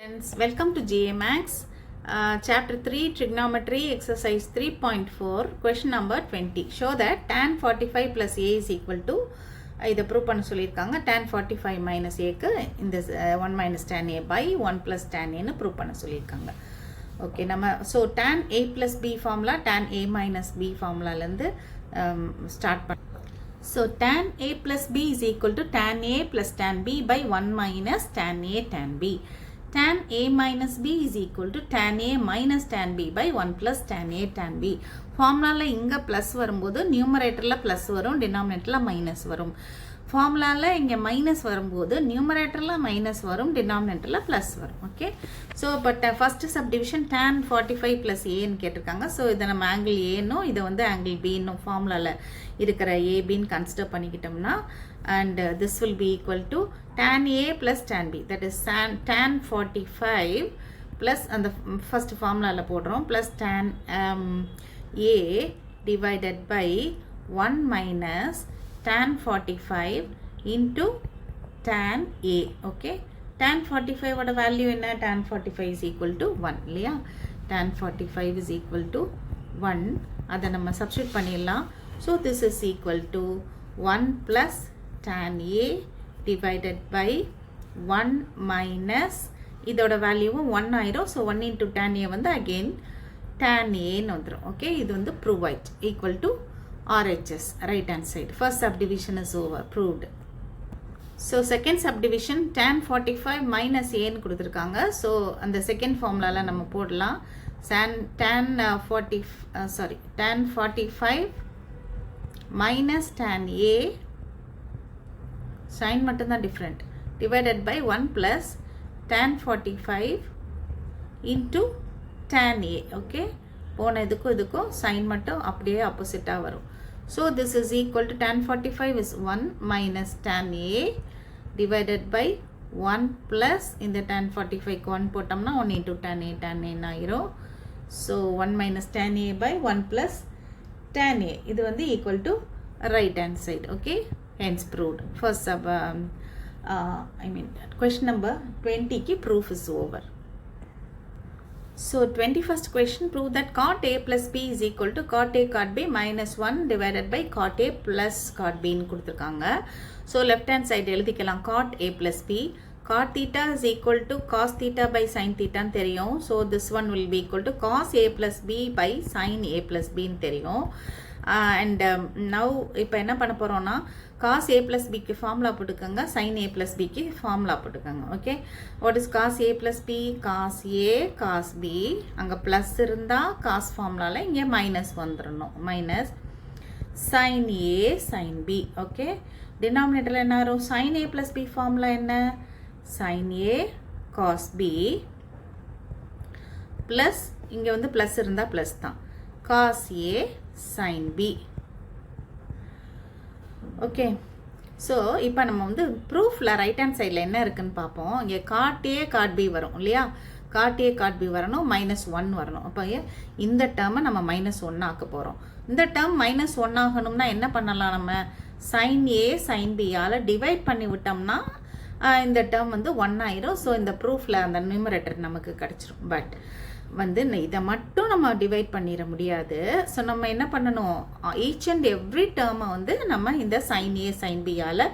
Friends, welcome to GA Max, Chapter 3 Trigonometry, Exercise 3.4, Question number 20. Show that tan 45 plus A is equal to, இதை prove பண்ண சொல்லியிருக்காங்க, tan 45 minus Aக்கு இந்த 1 minus tan A by 1 plus tan Aன்னு prove பண்ண சொல்லியிருக்காங்க. Okay, நம்ம so tan A plus B formula tan A minus B ஃபார்முலாலேருந்து ஸ்டார்ட் பண்ண. So tan A plus B is equal to tan A plus tan B by 1 minus tan A tan B. Tan A minus B is equal to tan A minus tan B by 1 plus tan A tan B. Formula இங்க plus வரும்போது numeratorல plus வரும், denominatorல minus வரும். Formula இங்க minus வரும்போது numeratorல minus வரும், denominatorல plus வரும். Okay. So but first subdivision tan 45 plus A ன்னு கேட்டிருக்காங்க. So இதை நம்ம angle A னும் இதை வந்து angle B னும் formulaல இருக்கிற A B ன்னு consider பண்ணிக்கிட்டோம்னா, and this will be equal to tan A plus tan B, that is tan 45 plus and the first formula போடுறோம் plus tan A divided by 1 minus tan 45 into tan A. Okay, tan 45 ஓட value என்ன? Tan 45 is equal to 1 இல்லையா? Tan 45 is equal to 1. அதை நம்ம substitute பண்ணிடலாம். So this is equal to 1 plus tan A divided by 1 minus இதோட வேல்யூவும் 1 ஆயிரும். So 1 into tan A வந்து again tan A ன்னு வந்துரும். Okay, இது வந்து proved equal to RHS, right hand side. First subdivision is over, proved. So second subdivision tan 45 minus A ன்னு கொடுத்திருக்காங்க. So அந்த second formulaல நம்ம போடலாம். tan 45 minus tan A sign மட்டும்தான் different divided by 1 plus tan 45 into tan A. Okay, போன இதுக்கும் இதுக்கும் sign மட்டும் அப்படியே opposite வரும். So this is equal to tan 45 is 1 minus tan A divided by 1 plus இந்த tan 45 1 போட்டோம்னா 1 into tan A ஆயிரும். So 1 minus tan A by 1 plus tan A, இது வந்து equal to right hand side. Okay, hence proved. First question number 20 ki proof is over. So 21st question, prove that cot A plus B is equal to cot A cot B minus 1 divided by cot A plus cot B ன்னு கொடுத்திருக்காங்க. So left hand side எழுதிக்கலாம் cot A plus B. Cot theta is equal to cos theta by sin theta ன்னு தெரியும். So this one will be equal to cos A plus B by sin A plus B ன்னு தெரியும். And now இப்போ என்ன பண்ண போறோம்னா cos A plus B க்கு formula போட்டுக்கங்க, sin A plus B க்கு ஃபார்முலா போட்டுக்கங்க. Okay, what is cos A plus B? cos A cos B, அங்க plus இருந்தா cos ஃபார்முலால இங்க மைனஸ் வந்துடணும், minus sin A sin B. Okay, டினாமினேட்டர்ல என்ன வரும்? sin A plus B formula என்ன? sin A cos B plus இங்க வந்து plus இருந்தா plus தான், cos A sin B. Okay, so இப்போ நம்ம வந்து ப்ரூஃபில் ரைட் ஹேண்ட் சைடில் என்ன இருக்குன்னு பார்ப்போம். இங்கே cot A cot B வரும் இல்லையா? cot A cot B வரணும், -1 வரணும். அப்போ இந்த டேர்மை நம்ம -1 ஆக்க போகிறோம். இந்த டேர்ம் -1 ஆகணும்னா என்ன பண்ணலாம்? நம்ம sin A sin B all divide பண்ணி விட்டோம்னா இந்த டேர்ம் வந்து 1 ஆயிரும். ஸோ இந்த ப்ரூஃபில் அந்த நியூமரேட்டர் நமக்கு கிடச்சிரும். பட் வந்து இதை மட்டும் நம்ம டிவைட் பண்ணிட முடியாது. ஸோ நம்ம என்ன பண்ணணும்? ஈச் அண்ட் எவ்ரி டேர்மை வந்து நம்ம இந்த sin A sin B all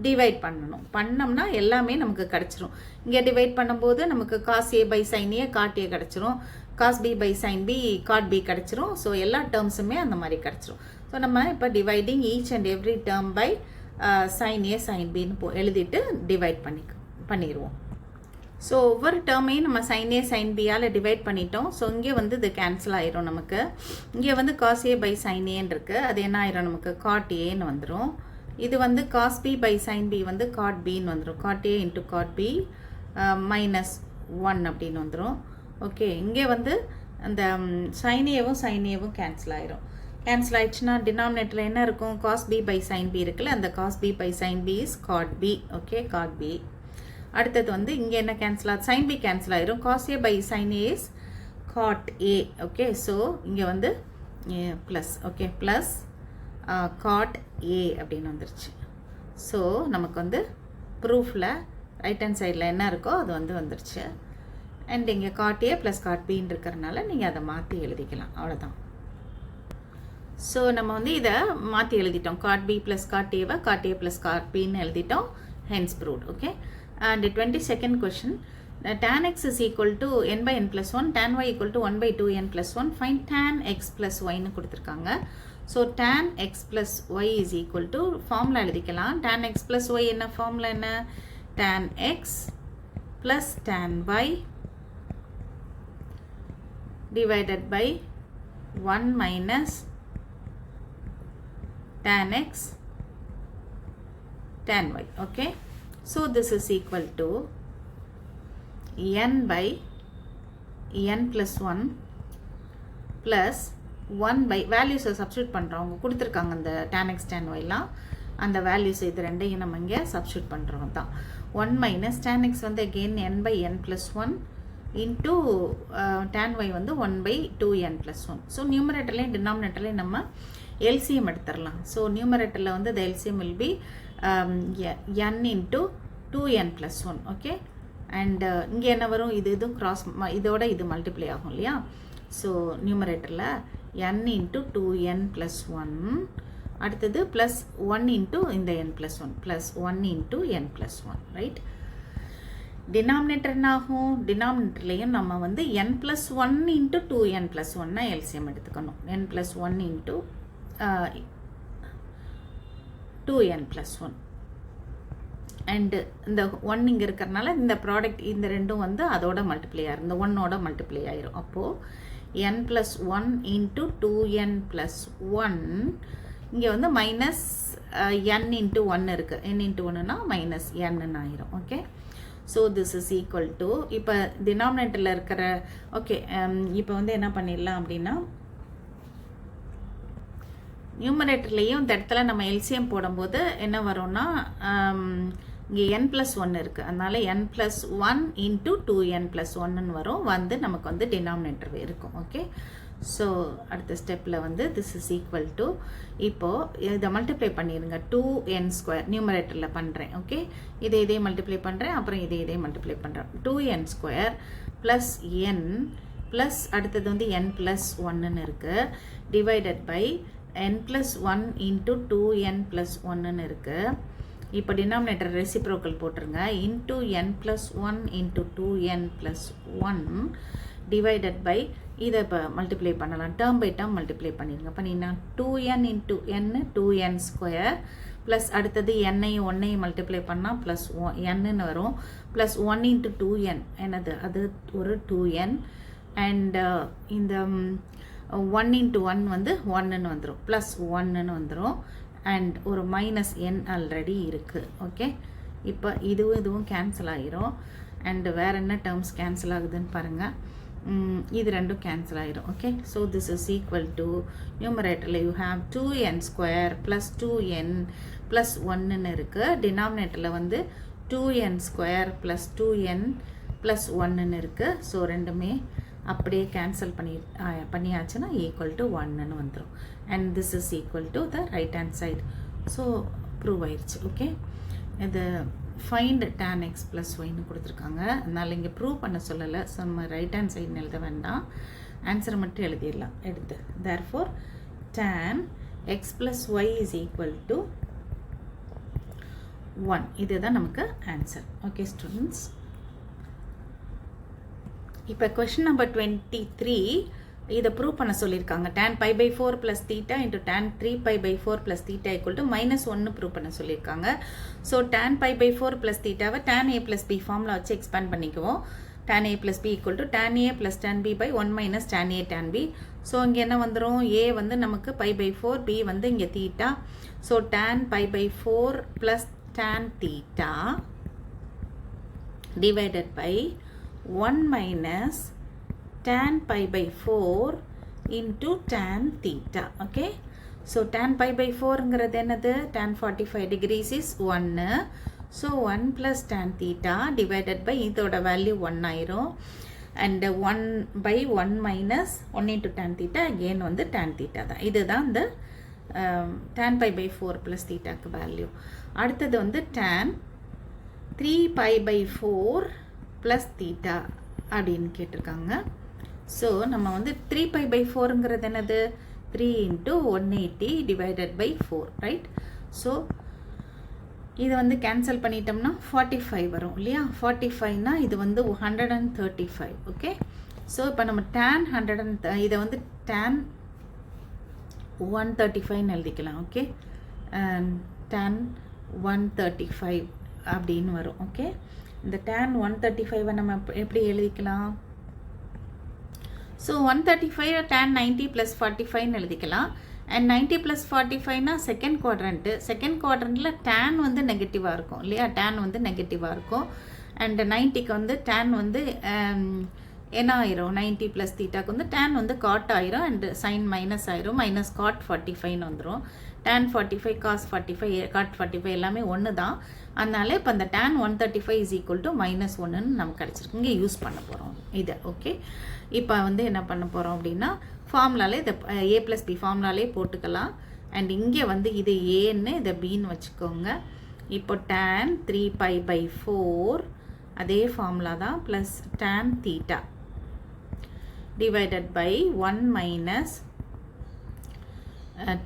divide பண்ணணும். பண்ணோம்னா எல்லாமே நமக்கு கிடச்சிரும். இங்கே டிவைட் பண்ணும்போது நமக்கு cos A by sin A cot A கிடச்சிரும், cos B by sin B cot B கிடச்சிரும். ஸோ எல்லா டேர்ம்ஸுமே அந்த மாதிரி கிடச்சிரும். ஸோ நம்ம இப்போ dividing each and every term by sin A sin Bன்னு எழுதிட்டு டிவைட் பண்ணிடுவோம். ஸோ ஒவ்வொரு டேர்மையும் நம்ம sin A sin B all divide பண்ணிட்டோம். ஸோ இங்கே வந்து இது கேன்சல் ஆயிரும் நமக்கு. இங்கே வந்து cos A by sin A இருக்கு, அது என்ன ஆயிரும்? நமக்கு cot Aன்னு வந்துடும். இது வந்து cos B by sin B வந்து cot Bன்னு வந்துடும், cot A into cot B -1 அப்படின்னு வந்துடும். ஓகே, இங்கே வந்து அந்த sin Aவும் கேன்சல் ஆயிரும். கேன்சல் ஆயிடுச்சுன்னா டினாமினேட்டரில் என்ன இருக்கும்? cos B by sin B இருக்குல்ல, அந்த cos B by sin B is cot B. Okay, cot B. அடுத்தது வந்து இங்கே என்ன கேன்சல் ஆகுது? sin B கேன்சல் ஆயிரும், cos A by sin A is cot A. Okay, so இங்கே வந்து plus, okay, plus cot A அப்படின்னு வந்துருச்சு. ஸோ நமக்கு வந்து ப்ரூஃபில் ரைட் ஹேண்ட் சைடில் என்ன இருக்கோ அது வந்து வந்துருச்சு. அண்ட் இங்கே cot A ப்ளஸ் cot Bன்னு இருக்கிறனால நீங்கள் அதை மாற்றி எழுதிக்கலாம், அவ்வளோதான். ஸோ நம்ம வந்து இதை மாற்றி எழுதிட்டோம். cot B plus cot Aவை cot A plus cot Bன்னு எழுதிட்டோம். hence proved. Okay. And 22nd question, tan x is equal to n by n plus 1, tan y equal to 1 by 2n plus 1, find tan x plus yன்னு கொடுத்துருக்காங்க. So tan x plus y is equal to formula எழுதிக்கலாம். tan x plus y என்ன formula என்ன? tan x plus tan y divided by 1 minus tan x tan y. Okay. So this is equal to n by n plus 1 plus 1 by values substitute பண்ணுறோம். அவங்க கொடுத்துருக்காங்க அந்த tan x tan y லாம், அந்த values இது ரெண்டையும் நம்ம இங்கே சப்ஸ்டியூட் பண்ணுறோம் தான். 1 minus tan x வந்து again n by n plus 1 into tan y வந்து 1 by 2n plus 1. ஸோ நியூமரேட்டர்லையும் டினாமினேட்டர்லையும் நம்ம LCM எடுத்துடலாம். ஸோ நியூமரேட்டரில் வந்து the LCM will be n into 2n plus 1. Okay. And இங்கே என்ன வரும்? இது கிராஸ் இதோட இது மல்டிப்ளை ஆகும் இல்லையா? ஸோ நியூமரேட்டரில் n into 2n plus 1, அடுத்தது ப்ளஸ் 1 into இந்த n plus 1 plus 1 into n plus 1, right? Denominator என்ன ஆகும்? டினாமினேட்டர்லையும் நம்ம வந்து n plus 1 into 2n plus 1 LCM எடுத்துக்கணும். n plus 1 into 2n plus 1. And இந்த 1 இங்கே இருக்கிறனால இந்த ப்ராடக்ட் இந்த ரெண்டும் வந்து அதோட மல்டிப்ளை ஆயிரும், இந்த 1ஓட மல்டிப்ளை ஆயிரும். அப்போது n plus 1 into 2n plus 1, இங்கே வந்து மைனஸ் n into 1 இருக்குது. n into 1னா மைனஸ் n ஆயிரும். Okay. So this is equal to, இப்போ டினாமினேட்டரில் இருக்கிற ஓகே, இப்போ வந்து என்ன பண்ணிடலாம் அப்படின்னா, நியூமரேட்டர்லேயும் இந்த இடத்துல நம்ம LCM போடும்போது என்ன வரும்னா, இங்கே n plus 1 இருக்குது, அதனால n plus 1 into 2n plus 1ன்னு வரும், வந்து நமக்கு வந்து டினாமினேட்டர் இருக்கும். ஓகே. ஸோ அடுத்த ஸ்டெப்பில் வந்து திஸ் இஸ் ஈக்குவல் டு, இப்போது இதை மல்டிப்ளை பண்ணிடுங்க. 2n ஸ்கொயர் நியூமரேட்டரில் பண்ணுறேன். ஓகே. இதே மல்டிப்ளை பண்ணுறேன், அப்புறம் இதே மல்டிப்ளை பண்ணுறேன். 2n square plus n plus அடுத்தது வந்து n plus 1ன்னு இருக்குது, divided by n plus 1 into 2n plus 1ன்னு இருக்குது. இப்போ டினாமினேட்டர் ரெசிப்ரோக்கல் போட்டுருங்க. Into n plus 1 into 2n plus 1 divided by, இதை இப்போ மல்டிப்ளை பண்ணலாம், டேர்ம் பை டேர்ம் மல்டிப்ளை பண்ணிடுங்க. பண்ணினா 2n into n 2n square plus அடுத்தது n-ஐயும் 1-ஐயும் மல்டிப்ளை பண்ணால் ப்ளஸ் n-ன்னு வரும், ப்ளஸ் 1 into 2n என்னது, அது ஒரு 2n. அண்ட் இந்த 1 into 1 வந்து 1ன்னு வந்துடும், ப்ளஸ் 1ன்னு வந்துடும். அண்ட் ஒரு மைனஸ் n ஆல்ரெடி இருக்குது. ஓகே. இப்போ இதுவும் கேன்சல் ஆகிரும். அண்டு வேறு என்ன டேர்ம்ஸ் கேன்சல் ஆகுதுன்னு பாருங்கள். இது ரெண்டும் கேன்சல் ஆகிரும். Okay. So this is equal to, நியூமரேட்டரில் you have 2n square plus 2n plus 1ன்னு இருக்குது. டினாமினேட்டரில் வந்து 2n square plus 2n plus 1ன்னு இருக்குது. ஸோ ரெண்டுமே அப்படியே கேன்சல் பண்ணியாச்சுன்னா ஈக்குவல் டு 1ன்னு வந்துடும். And this is equal to the right hand side. So prove ஆயிடுச்சு. ஓகே. இது ஃபைண்ட் tan x plus yன்னு கொடுத்துருக்காங்க, அதனால் இங்கே ப்ரூவ் பண்ண சொல்லலை. ஸோ நம்ம ரைட் ஹேண்ட் சைடுன்னு எழுத வேண்டாம், ஆன்சரை மட்டும் எழுதிடலாம் எடுத்து. Therefore tan x plus y is equal to 1. இதுதான் நமக்கு ஆன்சர். Okay students. இப்போ கொஷின் நம்பர் 23 இதை ப்ரூவ் பண்ண சொல்லியிருக்காங்க. tan pi by 4 plus theta into tan 3 pi by 4 plus theta equal to -1 prove பண்ண சொல்லியிருக்காங்க. So tan pi by 4 plus thetaவை tan a plus b formula வச்சு expand பண்ணிக்குவோம். tan a plus b equal to tan a plus tan b by 1 minus tan a tan b. So இங்கே என்ன வந்துடும், a வந்து நமக்கு pi by 4, b வந்து இங்கே theta. So tan pi by 4 plus tan theta divided by 1 minus tan pi by 4 into tan theta. Okay. So tan pi by 4ங்கிறது என்னது, tan 45 degrees is 1. So 1 plus tan theta divided by இதோட value 1 ஆயிரும். And 1 by 1 minus 1 into tan theta again வந்து tan theta தான். இதுதான் இந்த tan pi by 4 plus thetaக்கு value. அடுத்தது வந்து tan 3 pi by 4 plus theta அப்படின்னு கேட்டிருக்காங்க. ஸோ நம்ம வந்து 3π/4ங்கிறது என்னது 3 × 180 divided by 4, ரைட்? ஸோ இது வந்து கேன்சல் பண்ணிட்டோம்னா 45 வரும் இல்லையா? 45னா இது வந்து 135. ஓகே, ஸோ இப்போ நம்ம tan 100 இதை வந்து tan 135ன்னு எழுதிக்கலாம். ஓகே, tan 135 அப்படின்னு வரும். ஓகே, இந்த tan 135 நம்ம எப்படி எழுதிக்கலாம்? ஸோ 135 tan 90 + 45ன்னு எழுதிக்கலாம். அண்ட் 90 + 45னா செகண்ட் குவாட்ரண்ட்டில் tan வந்து நெகட்டிவாக இருக்கும் இல்லையா? tan வந்து நெகட்டிவாக இருக்கும். அண்ட் 90க்கு வந்து tan வந்து என்ன ஆயிரும்? 90 + தீட்டாக்கு வந்து tan வந்து காட் ஆயிரும் அண்ட் சைன் மைனஸ் ஆயிரும். மைனஸ் காட் 45ன்னு வந்துடும். tan 45 cos 45 cot 45 எல்லாமே ஒன்று தான். அதனால இப்போ அந்த tan 135 = -1ன்னு நமக்கு கிடச்சிருக்கு. இங்கே யூஸ் பண்ண போகிறோம் இதை. ஓகே, இப்போ வந்து என்ன பண்ண போகிறோம் அப்படின்னா ஃபார்முலாலே இதை a + b ஃபார்முலாலே போட்டுக்கலாம். அண்ட் இங்கே வந்து இது ஏன்னு இதை பின்னு வச்சுக்கோங்க. இப்போ tan 3π/4 அதே ஃபார்முலா தான் plus tan θ divided by 1 minus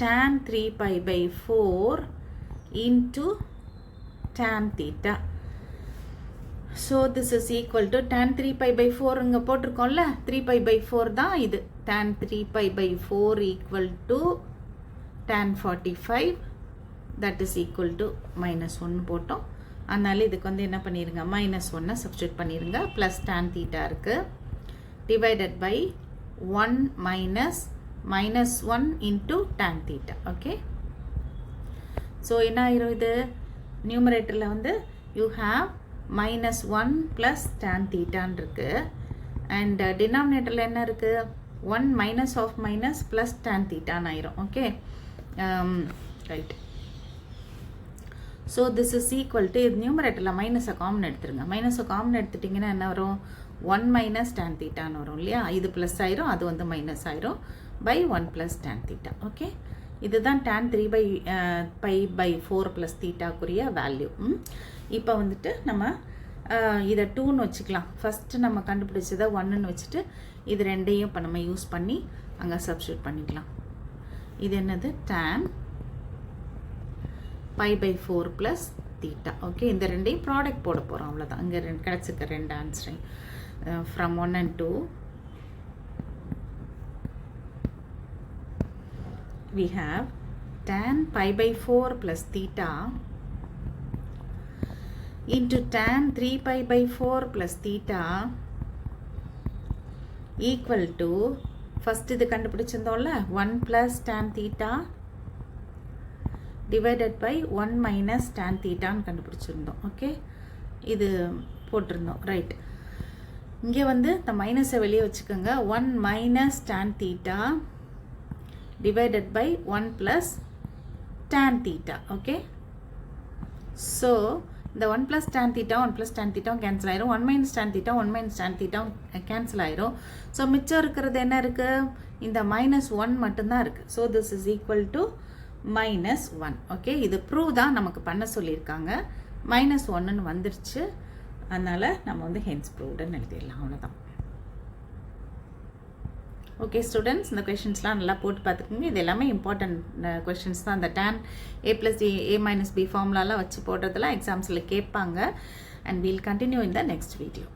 tan 3π/4 into tan theta. So this is equal to tan 3π/4 இங்க போட்டிருக்கோம்ல, 3π/4 தான் இது. tan 3π/4 equal to tan 45, that is equal to -1 போட்டோம். அதனால இதுக்கு வந்து என்ன பண்ணிருங்க, -1 சப்ஸ்டிட்யூட் பண்ணிருங்க. plus tan theta இருக்கு divided by 1 minus -1 into tan theta. Okay, so என்ன ஆயிரும்? இது நியூமரேட்டர்ல வந்து you have -1 plus tan theta இருக்கு. and denominatorல என்ன இருக்கு? 1 minus of minus plus tan theta ஆயிரும். Okay, right. so this is equal to நியூமரேட்டர்ல மைனஸை காமன் எடுத்துருங்க. மைனஸை காமன் எடுத்துட்டிங்கன்னா என்ன வரும்? 1 minus tan theta வரும் இல்லையா? இது ப்ளஸ் ஆயிரும், அது வந்து மைனஸ் ஆயிரும் by 1 plus tan theta. Okay, இதுதான் tan 3π/4 plus தீட்டாக்குரிய வேல்யூ. இப்போ வந்துட்டு நம்ம இதை 2ன்னு வச்சுக்கலாம். ஃபஸ்ட்டு நம்ம கண்டுபிடிச்சதை 1ன்னு வச்சுட்டு இது ரெண்டையும் இப்போ நம்ம யூஸ் பண்ணி அங்கே சப்ஸ்டிட்யூட் பண்ணிக்கலாம். இது என்னது? tan π/4 plus theta. ஓகே, இந்த ரெண்டையும் ப்ராடக்ட் போட போகிறோம், அவ்வளோதான். இங்கே கிடச்சிருக்க ரெண்டு ஆன்சரையும் from 1 and 2 we have tan π/4 plus theta into tan 3π/4 plus theta equal to, first இது கண்டுபிடிச்சிருந்தோம்ல 1 plus tan theta divided by 1 minus tan theta ன்னு கண்டுபிடிச்சிருந்தோம். ஓகே, இது போட்டிருந்தோம், ரைட். இங்கே வந்து இந்த மைனஸை வெளியே வச்சுக்கோங்க. 1 minus tan theta divided by 1 plus tan theta. okay, so the 1 plus tan theta 1 plus tan theta cancel ஆயிரும். 1 minus tan theta 1 minus tan theta cancel ஆயிரும். so மிச்சம் இருக்கிறது என்ன இருக்கு? இந்த -1 மட்டும்தான் இருக்கு. so this is equal to -1. okay, இது ப்ரூவ் தான் நமக்கு பண்ண சொல்லியிருக்காங்க. -1ன்னு வந்துருச்சு. அதனால நம்ம வந்து hence proved-ன்னு எழுதிடலாம், அவ்வளோதான். ஓகே ஸ்டூடெண்ட்ஸ், இந்த கொஷின்ஸ்லாம் நல்லா போட்டு பார்த்துக்கோங்க. இது எல்லாமே இம்பார்ட்டன்ட் கொஷின்ஸ் தான். அந்த tan a + a - b ஃபார்முலாலாம் வச்சு போடுறதுலாம் எக்ஸாம்ஸில் கேட்பாங்க. And we'll continue in the next video.